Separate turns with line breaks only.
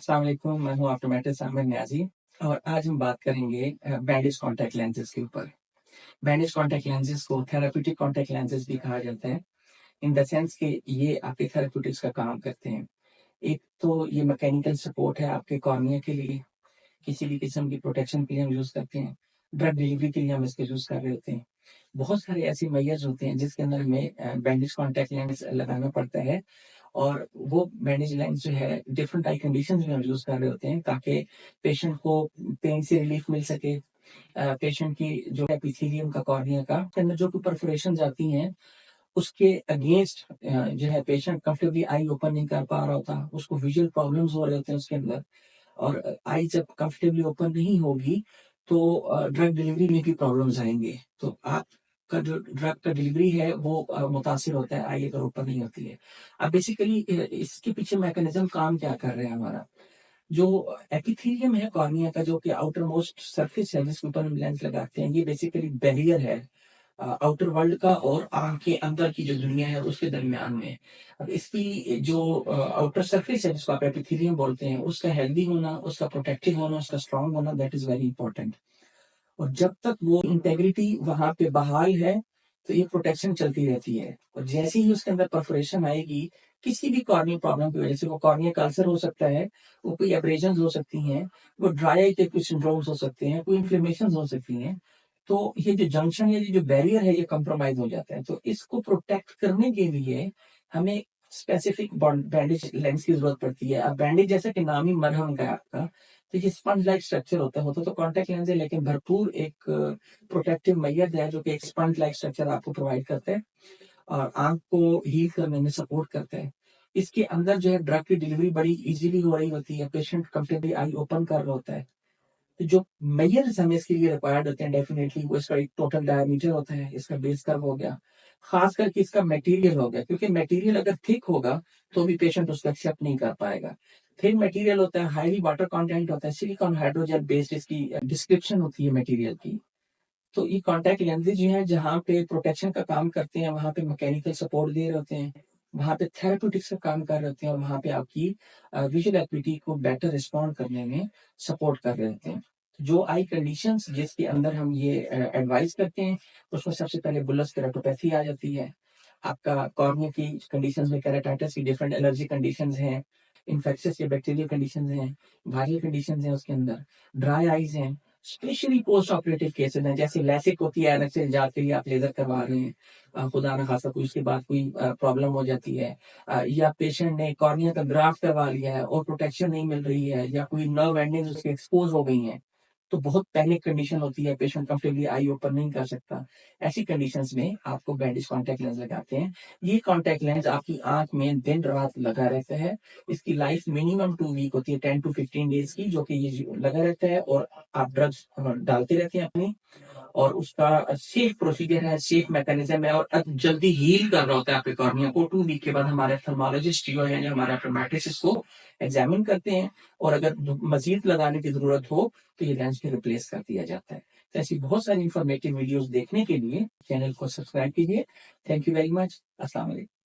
अस्सलाम वालेकुम, मैं हूँ ऑप्टोमेट्रिस्ट आमिर नियाज़ी और आज हम बात करेंगे बैंडेज कॉन्टैक्ट लेंसेज़ के ऊपर। बैंडेज कॉन्टैक्ट लेंसेज़ को थेराप्यूटिक कॉन्टैक्ट लेंसेज़ भी कहा जाता है, इन द सेंस कि ये आपके थेराप्यूटिक्स का काम करते हैं। एक तो ये मैकेनिकल सपोर्ट है आपके कॉर्निया के लिए, किसी भी किस्म की प्रोटेक्शन के लिए हम यूज़ करते हैं। ड्रग डिलीवरी के लिए हम इसको यूज़ कर रहे होते हैं। बहुत सारे ऐसे मैयर्स होते हैं जिसके अंदर हमें बैंडेज कॉन्टैक्ट लेंस लगाना पड़ता है और वो बैंडेज लेंस जो है डिफरेंट आई कंडीशंस में हम यूज़ कर रहे होते हैं ताकि पेशेंट को पेन से रिलीफ मिल सके। पेशेंट की जो एपिथेलियम का कॉर्निया का उसके अंदर जो भी परफोरेशंस आती हैं उसके अगेंस्ट जो है पेशेंट कंफर्टेबली आई ओपन नहीं कर पा रहा होता, उसको विजुअल प्रॉब्लम्स हो रहे होते हैं उसके अंदर और आई जब कंफर्टेबली ओपन नहीं होगी तो ड्रग डिलीवरी में भी प्रॉब्लम्स आएंगे। तो आपका जो ड्रग का डिलीवरी है वो मुतासिर होता है आई अगर ओपन नहीं होती है। अब बेसिकली इसके पीछे मैकेनिज्म काम क्या कर रहे हैं हमारा जो एपिथेलियम है कॉर्निया का जो कि आउटर मोस्ट सरफेस है जिसके ऊपर हम लेंस लगाते हैं, ये बेसिकली बैरियर है आउटर वर्ल्ड का और आंख के अंदर की जो दुनिया है उसके दरमियान में। अब इसकी जो आउटर सरफेस है जिसको आप एपिथेलियम बोलते हैं उसका हेल्दी होना, उसका प्रोटेक्टिव होना, उसका स्ट्रांग होना, दैट इज वेरी इंपॉर्टेंट। और जब तक वो इंटेग्रिटी वहां पे बहाल है तो ये प्रोटेक्शन चलती रहती है और जैसे ही उसके अंदर परफोरेशन आएगी किसी भी कॉर्निया प्रॉब्लम की वजह से, वो कॉर्निया का अल्सर हो सकता है, वो कोई एब्रेजन हो सकती हैं, वो ड्राई आई के कुछ सिंड्रोम्स हो सकते हैं, कोई इन्फ्लेमेशन हो सकती हैं, तो ये जो जंक्शन या ये जो बैरियर है ये कंप्रोमाइज हो जाता है। तो इसको प्रोटेक्ट करने के लिए हमें स्पेसिफिक बैंडेज लेंस की जरूरत पड़ती है। अब बैंडेज जैसा कि नाम ही मरहम का है आपका, तो ये स्पंज लाइक स्ट्रक्चर होता तो कॉन्टेक्ट लेंस है लेकिन भरपूर एक प्रोटेक्टिव मैयर्स है जो कि एक स्पंज लाइक स्ट्रक्चर आपको प्रोवाइड करता है और आंख को हील करने में सपोर्ट करता है। इसके अंदर जो है ड्रग की डिलीवरी बड़ी इजीली हो रही होती है, पेशेंट कंफर्टेबली आई ओपन कर रहा होता है। तो जो मेजर्स हमें इसके लिए रिक्वायर्ड होते हैं डेफिनेटली वो इसका एक टोटल डायमीटर होता है, इसका बेस कर्व हो गया, खास करके इसका मटेरियल हो गया, क्योंकि मटेरियल अगर थिक होगा तो भी पेशेंट उसको एक्सेप्ट नहीं कर पाएगा। थिन मटेरियल होता है, हाईली वाटर कंटेंट होता है, सिलिकॉन हाइड्रोजेल बेस्ड इसकी डिस्क्रिप्शन होती है मटेरियल की। तो ये कॉन्टैक्ट लेंसेज जो है जहाँ पे प्रोटेक्शन का काम करते हैं वहां पे मैकेनिकल सपोर्ट दे रहे होते हैं, वहां पे थेराप्यूटिक्स का काम कर रहे होते हैं और वहां पे आपकी विजुअल एक्टिविटी को बेटर रिस्पॉन्ड करने में सपोर्ट कर रहे होते हैं। तो जो आई कंडीशंस जिसके अंदर हम ये एडवाइस करते हैं उसमें सबसे पहले बुलस केराटोपैथी आ जाती है। आपका कॉर्निया की कंडीशंस में केराटाइटिस की डिफरेंट एलर्जी कंडीशंस हैं, इन्फेक्शियस या बैक्टीरियल कंडीशंस हैं, वायरल कंडीशंस हैं उसके अंदर, ड्राई आईज हैं, स्पेशली पोस्ट ऑपरेटिव केसेस हैं जैसे लैसिक होती है एनक से जाके लिए आप लेजर करवा रहे हैं, खुदा ना खास्ता कोई उसके बाद कोई प्रॉब्लम हो जाती है, या पेशेंट ने कॉर्निया का ग्राफ्ट करवा लिया है और प्रोटेक्शन नहीं मिल रही है या कोई नर्व एंडिंग्स उसके एक्सपोज हो गई हैं, तो बहुत पैनिक कंडीशन होती है, पेशेंट कंफर्टेबली आई ओपन नहीं कर सकता। ऐसी कंडीशंस में आपको बैंडेज कॉन्टैक्ट लेंस लगाते हैं। ये कॉन्टैक्ट लेंस आपकी आंख में दिन रात लगा रहता है। इसकी लाइफ मिनिमम 2 वीक होती है, 10 to 15 डेज की, जो कि ये लगा रहता है और आप ड्रग्स डालते रहते हैं अपनी, और उसका सेफ प्रोसीजर है, सेफ मैकेनिज्म है और जल्दी हील कर रहा होता है आपके कॉर्निया को। 2 वीक के बाद हमारे ऑप्थेल्मोलॉजिस्ट जो है हमारे ऑप्टोमेट्रिस्ट इसको एग्जामिन करते हैं और अगर मजीद लगाने की जरूरत हो तो ये लेंस फिर रिप्लेस कर दिया जाता है। तो ऐसी बहुत सारी इंफॉर्मेटिव वीडियोस देखने के लिए चैनल को सब्सक्राइब कीजिए। Thank you very much. अस्सलाम वालेकुम।